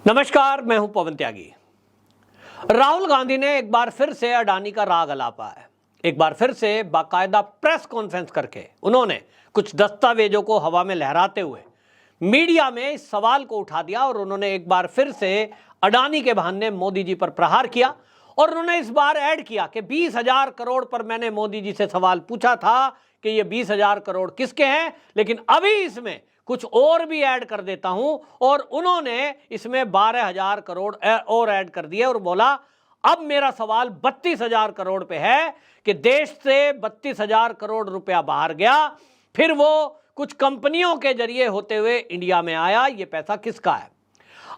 नमस्कार, मैं हूं पवन त्यागी। राहुल गांधी ने एक बार फिर से अडानी का राग अलापा है। एक बार फिर से बाकायदा प्रेस कॉन्फ्रेंस करके उन्होंने कुछ दस्तावेजों को हवा में लहराते हुए मीडिया में इस सवाल को उठा दिया और उन्होंने एक बार फिर से अडानी के बहाने मोदी जी पर प्रहार किया। और उन्होंने इस बार ऐड किया कि 20,000 करोड़ पर मैंने मोदी जी से सवाल पूछा था कि ये 20,000 करोड़ किसके हैं, लेकिन अभी इसमें कुछ और भी ऐड कर देता हूं। और उन्होंने इसमें 12,000 करोड़ और ऐड कर दिए और बोला अब मेरा सवाल 32,000 करोड़ पे है कि देश से 32,000 करोड़ रुपया बाहर गया, फिर वो कुछ कंपनियों के जरिए होते हुए इंडिया में आया, ये पैसा किसका है।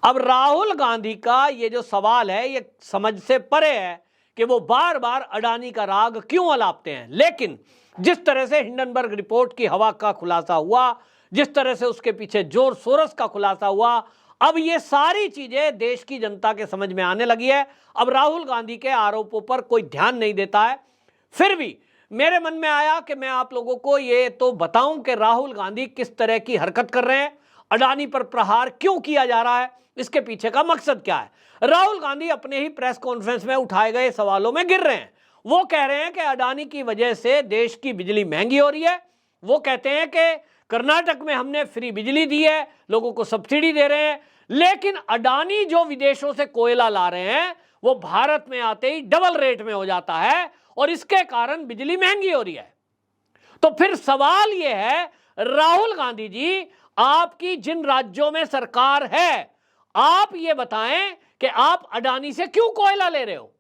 अब राहुल गांधी का ये जो सवाल है ये समझ से परे है कि वो बार बार अडानी का राग क्यों अलापते हैं। लेकिन जिस तरह से हिंडनबर्ग रिपोर्ट की हवा का खुलासा हुआ, जिस तरह से उसके पीछे जोर सोरस का खुलासा हुआ, अब ये सारी चीजें देश की जनता के समझ में आने लगी है। अब राहुल गांधी के आरोपों पर कोई ध्यान नहीं देता है। फिर भी मेरे मन में आया कि मैं आप लोगों को ये तो बताऊं कि राहुल गांधी किस तरह की हरकत कर रहे हैं, अडानी पर प्रहार क्यों किया जा रहा है, इसके पीछे का मकसद क्या है। राहुल गांधी अपने ही प्रेस कॉन्फ्रेंस में उठाए गए सवालों में गिर रहे हैं। वो कह रहे हैं कि अडानी की वजह से देश की बिजली महंगी हो रही है। वो कहते हैं कि कर्नाटक में हमने फ्री बिजली दी है, लोगों को सब्सिडी दे रहे हैं, लेकिन अडानी जो विदेशों से कोयला ला रहे हैं वो भारत में आते ही डबल रेट में हो जाता है और इसके कारण बिजली महंगी हो रही है। तो फिर सवाल यह है, राहुल गांधी जी, आपकी जिन राज्यों में सरकार है, आप ये बताएं कि आप अडानी से क्यों कोयला ले रहे हो।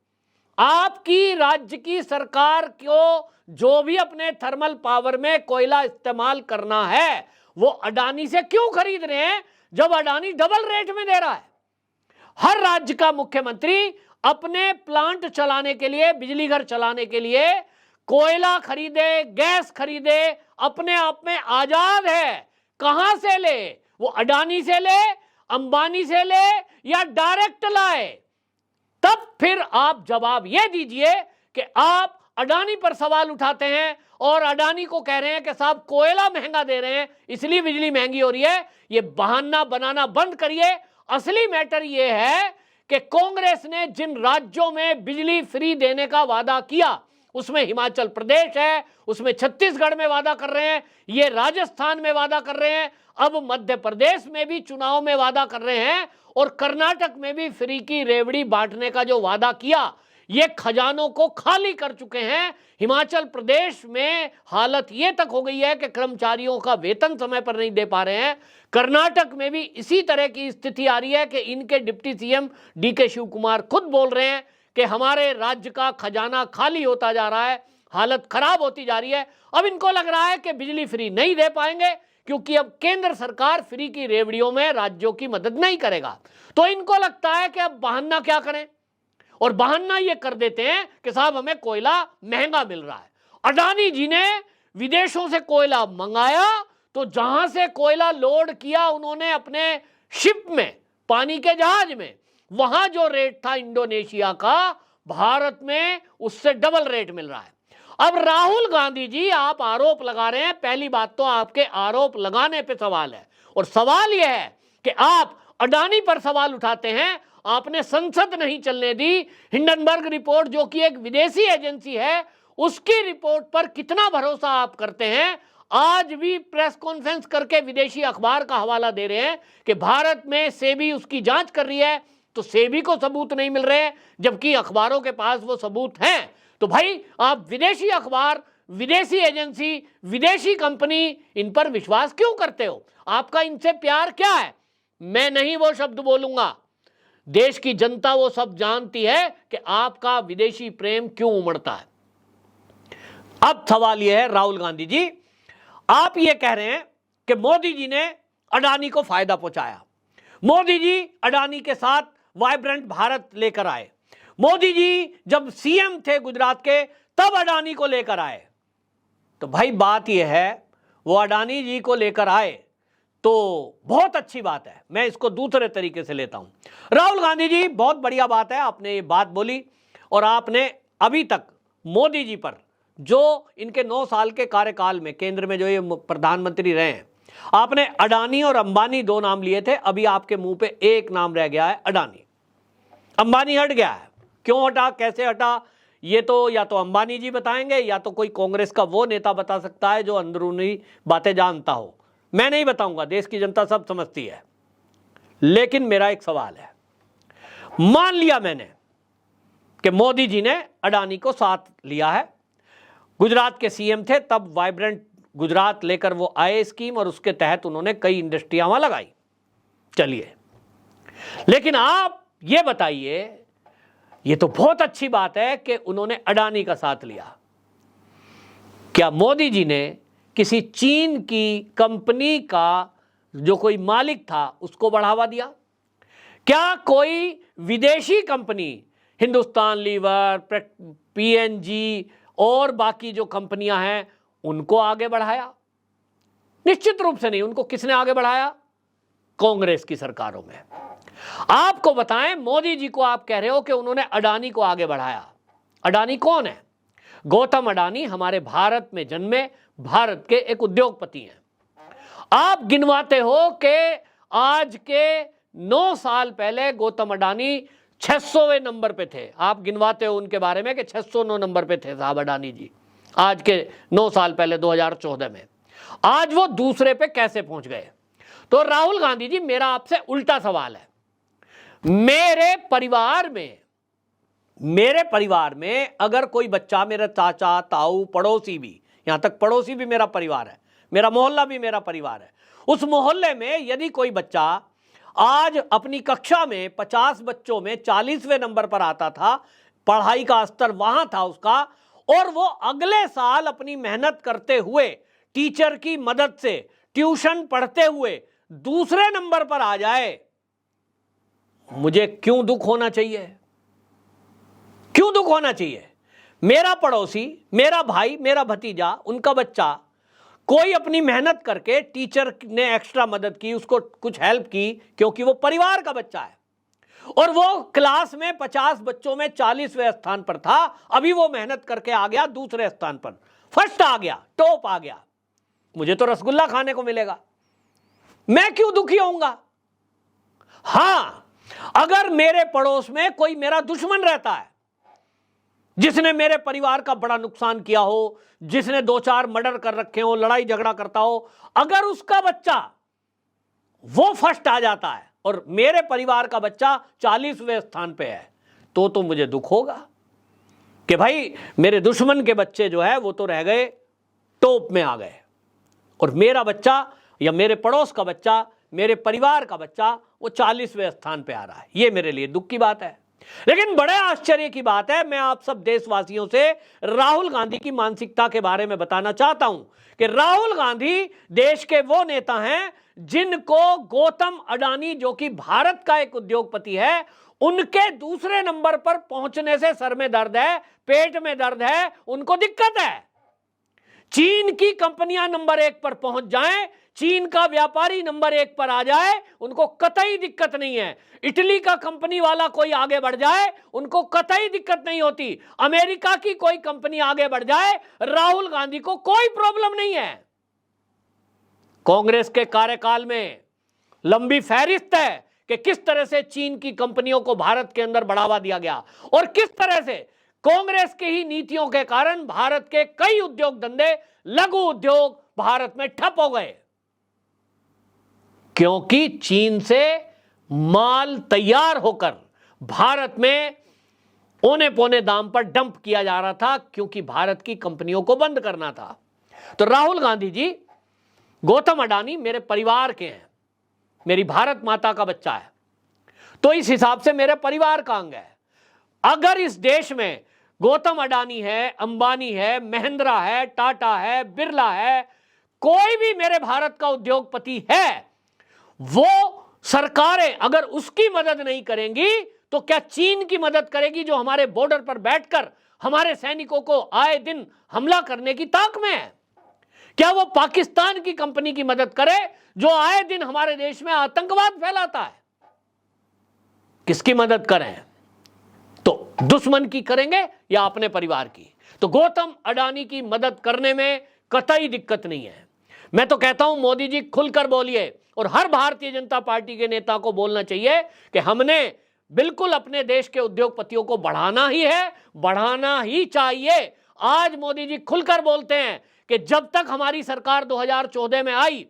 आपकी राज्य की सरकार को जो भी अपने थर्मल पावर में कोयला इस्तेमाल करना है वो अडानी से क्यों खरीद रहे हैं जब अडानी डबल रेट में दे रहा है। हर राज्य का मुख्यमंत्री अपने प्लांट चलाने के लिए, बिजली घर चलाने के लिए कोयला खरीदे, गैस खरीदे, अपने आप में आजाद है। कहां से ले, वो अडानी से ले, अंबानी से ले या डायरेक्ट लाए। तब फिर आप जवाब यह दीजिए कि आप अडानी पर सवाल उठाते हैं और अडानी को कह रहे हैं कि साहब कोयला महंगा दे रहे हैं इसलिए बिजली महंगी हो रही है। ये बहाना बनाना बंद करिए। असली मैटर ये है कि कांग्रेस ने जिन राज्यों में बिजली फ्री देने का वादा किया, उसमें हिमाचल प्रदेश है, उसमें छत्तीसगढ़ में वादा कर रहे हैं, ये राजस्थान में वादा कर रहे हैं, अब मध्य प्रदेश में भी चुनाव में वादा कर रहे हैं और कर्नाटक में भी फ्री की रेवड़ी बांटने का जो वादा किया, ये खजानों को खाली कर चुके हैं। हिमाचल प्रदेश में हालत ये तक हो गई है कि कर्मचारियों का वेतन समय पर नहीं दे पा रहे हैं। कर्नाटक में भी इसी तरह की स्थिति आ रही है कि इनके deputy CM DK Shivakumar खुद बोल रहे हैं कि हमारे राज्य का खजाना खाली होता जा रहा है, हालत खराब होती जा रही है। अब इनको लग रहा है कि बिजली फ्री नहीं दे पाएंगे क्योंकि अब केंद्र सरकार फ्री की रेवड़ियों में राज्यों की मदद नहीं करेगा। तो इनको लगता है कि अब बहाना क्या करें, और बहाना ये कर देते हैं कि साहब हमें कोयला महंगा मिल रहा है। अडानी जी ने विदेशों से कोयला मंगाया तो जहां से कोयला लोड किया उन्होंने अपने शिप में, पानी के जहाज में, वहां जो रेट था इंडोनेशिया का, भारत में उससे डबल रेट मिल रहा है। अब राहुल गांधी जी, आप आरोप लगा रहे हैं। पहली बात तो आपके आरोप लगाने पे सवाल है, और सवाल यह है कि आप अडानी पर सवाल उठाते हैं। आपने संसद नहीं चलने दी। हिंडनबर्ग रिपोर्ट जो कि एक विदेशी एजेंसी है, उसकी रिपोर्ट पर कितना भरोसा आप करते हैं। आज भी प्रेस कॉन्फ्रेंस करके विदेशी अखबार का हवाला दे रहे हैं कि भारत में सेबी उसकी जांच कर रही है, तो सेबी को सबूत नहीं मिल रहे, जबकि अखबारों के पास वो सबूत हैं। तो भाई आप विदेशी अखबार, विदेशी एजेंसी, विदेशी कंपनी, इन पर विश्वास क्यों करते हो। आपका इनसे प्यार क्या है। मैं नहीं वो शब्द बोलूंगा, देश की जनता वो सब जानती है कि आपका विदेशी प्रेम क्यों उमड़ता है। अब सवाल यह है, राहुल गांधी जी, आप ये कह रहे हैं कि मोदी जी ने अडानी को फायदा पहुंचाया, मोदी जी अडानी के साथ वाइब्रेंट भारत लेकर आए, मोदी जी जब सीएम थे गुजरात के तब अडानी को लेकर आए। तो भाई बात यह है, वो अडानी जी को लेकर आए तो बहुत अच्छी बात है, मैं इसको दूसरे तरीके से लेता हूं। राहुल गांधी जी, बहुत बढ़िया बात है, आपने ये बात बोली। और आपने अभी तक मोदी जी पर, जो इनके 9 साल के कार्यकाल में केंद्र में जो ये प्रधानमंत्री रहे हैं, आपने अडानी और अंबानी दो नाम लिए थे, अभी आपके मुंह पे एक नाम रह गया है, अडानी। अंबानी हट गया है, क्यों हटा, कैसे हटा, ये तो या तो अंबानी जी बताएंगे या तो कोई कांग्रेस का वो नेता बता सकता है जो अंदरूनी बातें जानता हो। मैं नहीं बताऊंगा, देश की जनता सब समझती है। लेकिन मेरा एक सवाल है, मान लिया मैंने कि मोदी जी ने अडानी को साथ लिया है, गुजरात के सीएम थे तब, वाइब्रेंट गुजरात लेकर वो आए स्कीम, और उसके तहत उन्होंने कई इंडस्ट्रियां वहां लगाई। चलिए, लेकिन आप ये बताइए, ये तो बहुत अच्छी बात है कि उन्होंने अडानी का साथ लिया, क्या मोदी जी ने किसी चीन की कंपनी का जो कोई मालिक था उसको बढ़ावा दिया? क्या कोई विदेशी कंपनी, हिंदुस्तान लीवर, पीएनजी और बाकी जो कंपनियां हैं, उनको आगे बढ़ाया? निश्चित रूप से नहीं। उनको किसने आगे बढ़ाया? कांग्रेस की सरकारों में। आपको बताएं, मोदी जी को आप कह रहे हो कि उन्होंने अडानी को आगे बढ़ाया। अडानी कौन है? गौतम अडानी हमारे भारत में जन्मे भारत के एक उद्योगपति हैं। आप गिनवाते हो कि आज के 9 साल पहले गौतम अडानी 600वें नंबर पे थे। आप गिनवाते हो उनके बारे में कि 609 नंबर पे थे साहब अडानी जी, आज के 9 साल पहले 2014 में। आज वो दूसरे पे कैसे पहुंच गए? तो राहुल गांधी जी, मेरा आपसे उल्टा सवाल है। मेरे परिवार में अगर कोई बच्चा, मेरा चाचा, ताऊ, पड़ोसी भी, यहां तक पड़ोसी भी मेरा परिवार है, मेरा मोहल्ला भी मेरा परिवार है, उस मोहल्ले में यदि कोई बच्चा आज अपनी कक्षा में 50 बच्चों में 40वें नंबर पर आता था, पढ़ाई का स्तर वहां था उसका, और वो अगले साल अपनी मेहनत करते हुए, टीचर की मदद से ट्यूशन पढ़ते हुए दूसरे नंबर पर आ जाए, मुझे क्यों दुख होना चाहिए? क्यों दुख होना चाहिए? मेरा पड़ोसी, मेरा भाई, मेरा भतीजा, उनका बच्चा कोई अपनी मेहनत करके, टीचर ने एक्स्ट्रा मदद की, उसको कुछ हेल्प की, क्योंकि वो परिवार का बच्चा है, और वो क्लास में 50 बच्चों में 40वें स्थान पर था, अभी वो मेहनत करके आ गया दूसरे स्थान पर, फर्स्ट आ गया, टॉप आ गया, मुझे तो रसगुल्ला खाने को मिलेगा, मैं क्यों दुखी होऊंगा? हां, अगर मेरे पड़ोस में कोई मेरा दुश्मन रहता है, जिसने मेरे परिवार का बड़ा नुकसान किया हो, जिसने 2-4 मर्डर कर रखे हो, लड़ाई झगड़ा करता हो, अगर उसका बच्चा वो फर्स्ट आ जाता है और मेरे परिवार का बच्चा 40वें स्थान पे है, तो मुझे दुख होगा कि भाई मेरे दुश्मन के बच्चे जो है वो तो रह गए, टॉप में आ गए, और मेरा बच्चा या मेरे पड़ोस का बच्चा, मेरे परिवार का बच्चा वो 40वें स्थान पे आ रहा है। ये मेरे लिए दुख की बात है। लेकिन बड़े आश्चर्य की बात है, मैं आप सब देशवासियों से राहुल गांधी की मानसिकता के बारे में बताना चाहता हूं कि राहुल गांधी देश के वो नेता हैं जिनको गौतम अडानी, जो कि भारत का एक उद्योगपति है, उनके दूसरे नंबर पर पहुंचने से सर में दर्द है, पेट में दर्द है, उनको दिक्कत है। चीन की कंपनियां नंबर 1 पर पहुंच जाएं, चीन का व्यापारी नंबर 1 पर आ जाए, उनको कतई दिक्कत नहीं है। इटली का कंपनी वाला कोई आगे बढ़ जाए, उनको कतई दिक्कत नहीं होती। अमेरिका की कोई कंपनी आगे बढ़ जाए, राहुल गांधी को कोई प्रॉब्लम नहीं है। कांग्रेस के कार्यकाल में लंबी फहरिस्त है कि किस तरह से चीन की कंपनियों को भारत के अंदर बढ़ावा दिया गया, और किस तरह से कांग्रेस की ही नीतियों के कारण भारत के कई उद्योग धंधे, लघु उद्योग भारत में ठप हो गए, क्योंकि चीन से माल तैयार होकर भारत में औने पौने दाम पर डंप किया जा रहा था, क्योंकि भारत की कंपनियों को बंद करना था। तो राहुल गांधी जी, गौतम अडानी मेरे परिवार के हैं, मेरी भारत माता का बच्चा है, तो इस हिसाब से मेरे परिवार का अंग है। अगर इस देश में गौतम अडानी है, अंबानी है, महिंद्रा है, टाटा है, बिरला है, कोई भी मेरे भारत का उद्योगपति है, वो सरकारें अगर उसकी मदद नहीं करेंगी तो क्या चीन की मदद करेगी, जो हमारे बॉर्डर पर बैठकर हमारे सैनिकों को आए दिन हमला करने की ताक में है? क्या वो पाकिस्तान की कंपनी की मदद करे, जो आए दिन हमारे देश में आतंकवाद फैलाता है? किसकी मदद करें? तो दुश्मन की करेंगे या अपने परिवार की? तो गौतम अडानी की मदद करने में कतई दिक्कत नहीं है। मैं तो कहता हूं मोदी जी खुलकर बोलिए, और हर भारतीय जनता पार्टी के नेता को बोलना चाहिए कि हमने बिल्कुल अपने देश के उद्योगपतियों को बढ़ाना ही है, बढ़ाना ही चाहिए। आज मोदी जी खुलकर बोलते हैं कि जब तक हमारी सरकार 2014 में आई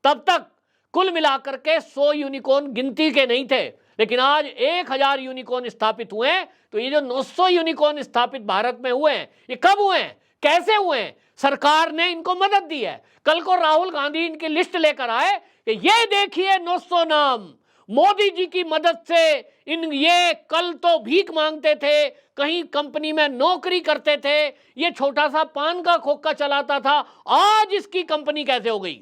तब तक कुल मिलाकर के 100 यूनिकॉर्न गिनती के नहीं थे, लेकिन आज 1000 यूनिकॉर्न स्थापित हुए हैं। तो ये जो 900 यूनिकॉर्न स्थापित भारत में हुए हैं, ये कब हुए हैं, कैसे हुए हैं? सरकार ने इनको मदद दी है। कल को राहुल गांधी इनकी लिस्ट लेकर आए कि ये देखिए 900 नाम, मोदी जी की मदद से ये कल तो भीख मांगते थे, कहीं कंपनी में नौकरी करते थे, ये छोटा सा पान का खोखा चलाता था, आज इसकी कंपनी कैसे हो गई?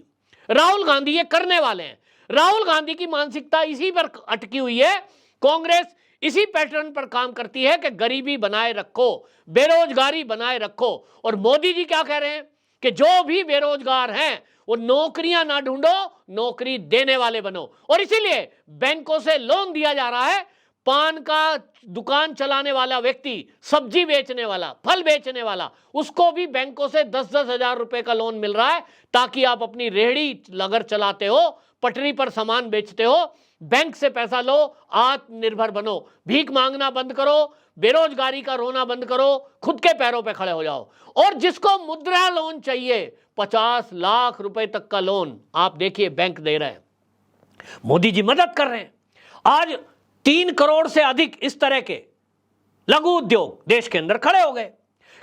राहुल गांधी ये करने वाले हैं। राहुल गांधी की मानसिकता इसी पर अटकी हुई है। कांग्रेस इसी पैटर्न पर काम करती है कि गरीबी बनाए रखो, बेरोजगारी बनाए रखो। और मोदी जी क्या कह रहे हैं कि जो भी बेरोजगार हैं वो नौकरियां ना ढूंढो, नौकरी देने वाले बनो। और इसीलिए बैंकों से लोन दिया जा रहा है। पान का दुकान चलाने वाला व्यक्ति, सब्जी बेचने वाला, फल बेचने वाला, उसको भी बैंकों से 10-10 हजार रुपए का लोन मिल रहा है, ताकि आप अपनी रेहड़ी अगर चलाते हो, पटरी पर सामान बेचते हो, बैंक से पैसा लो, आत्मनिर्भर बनो, भीख मांगना बंद करो, बेरोजगारी का रोना बंद करो, खुद के पैरों पे खड़े हो जाओ। और जिसको मुद्रा लोन चाहिए, 50 लाख रुपए तक का लोन आप देखिए बैंक दे रहे हैं, मोदी जी मदद कर रहे हैं। आज 3 करोड़ से अधिक इस तरह के लघु उद्योग देश के अंदर खड़े हो गए।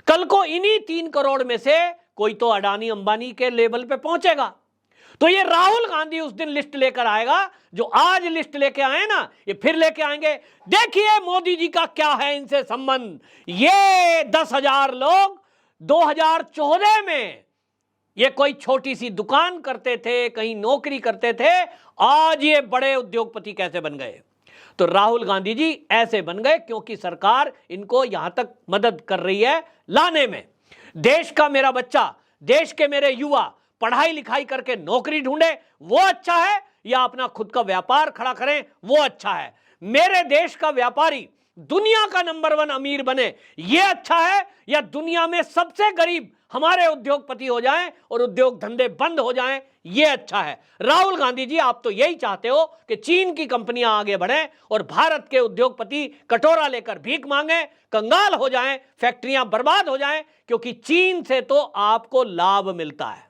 कल को इन्हीं 3 करोड़ में से कोई तो अडानी अंबानी के लेवल पे पहुंचेगा। तो ये राहुल गांधी उस दिन लिस्ट लेकर आएगा, जो आज लिस्ट लेके आए ना, ये फिर लेके आएंगे। देखिए मोदी जी का क्या है इनसे संबंध। ये 10,000 लोग 2014 में ये कोई छोटी सी दुकान करते थे, कहीं नौकरी करते थे, आज ये बड़े उद्योगपति कैसे बन गए? तो राहुल गांधी जी ऐसे बन गए क्योंकि सरकार इनको यहां तक मदद कर रही है लाने में। देश का मेरा बच्चा, देश के मेरे युवा पढ़ाई लिखाई करके नौकरी ढूंढे, वो अच्छा है, या अपना खुद का व्यापार खड़ा करें, वो अच्छा है? मेरे देश का व्यापारी दुनिया का नंबर 1 अमीर बने, ये अच्छा है, या दुनिया में सबसे गरीब हमारे उद्योगपति हो जाएं और उद्योग धंधे बंद हो जाएं, ये अच्छा है? राहुल गांधी जी, आप तो यही चाहते हो कि चीन की कंपनियां आगे बढ़ें और भारत के उद्योगपति कटोरा लेकर भीख मांगे, कंगाल हो जाएं, फैक्ट्रियां बर्बाद हो जाएं, क्योंकि चीन से तो आपको लाभ मिलता है।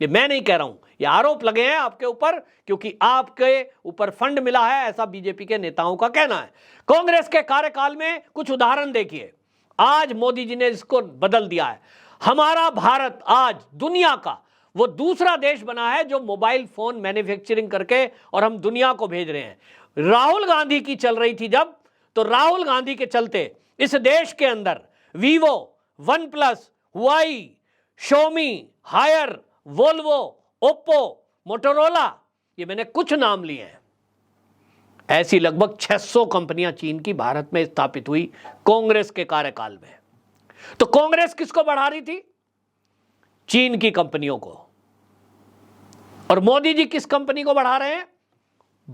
ये मैं नहीं कह रहा हूं, ये आरोप लगे हैं आपके ऊपर, क्योंकि आपके ऊपर फंड मिला है, ऐसा बीजेपी के नेताओं का कहना है। कांग्रेस के कार्यकाल में कुछ उदाहरण देखिए। आज मोदी जी ने इसको बदल दिया है। हमारा भारत आज दुनिया का वो दूसरा देश बना है जो मोबाइल फोन मैन्युफैक्चरिंग करके और हम दुनिया को भेज रहे हैं। राहुल गांधी की चल रही थी जब, तो राहुल गांधी के चलते इस देश के अंदर Vivo, OnePlus, Huawei, Xiaomi, Haier, Volvo, Oppo, Motorola, ये मैंने कुछ नाम लिए हैं, ऐसी लगभग 600 कंपनियां चीन की भारत में स्थापित हुई कांग्रेस के कार्यकाल में। तो कांग्रेस किसको बढ़ा रही थी? चीन की कंपनियों को। और मोदी जी किस कंपनी को बढ़ा रहे हैं?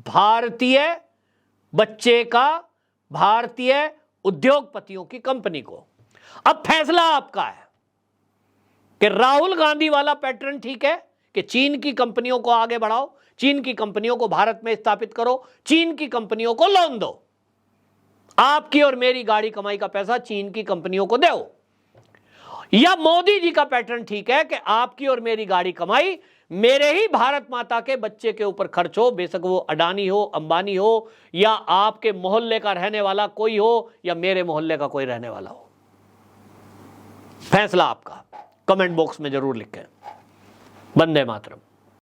भारतीय बच्चे का, भारतीय उद्योगपतियों की कंपनी को। अब फैसला आपका है कि राहुल गांधी वाला पैटर्न ठीक है कि चीन की कंपनियों को आगे बढ़ाओ, चीन की कंपनियों को भारत में स्थापित करो, चीन की कंपनियों को लोन दो, आपकी और मेरी गाड़ी कमाई का पैसा चीन की कंपनियों को दो। या मोदी जी का पैटर्न ठीक है कि आपकी और मेरी गाड़ी कमाई मेरे ही भारत माता के बच्चे के ऊपर खर्च हो, बेशक वो अडानी हो, अंबानी हो, या आपके मोहल्ले का रहने वाला कोई हो, या मेरे मोहल्ले का कोई रहने वाला हो। फैसला आपका। कमेंट बॉक्स में जरूर लिखें। वंदे मातरम।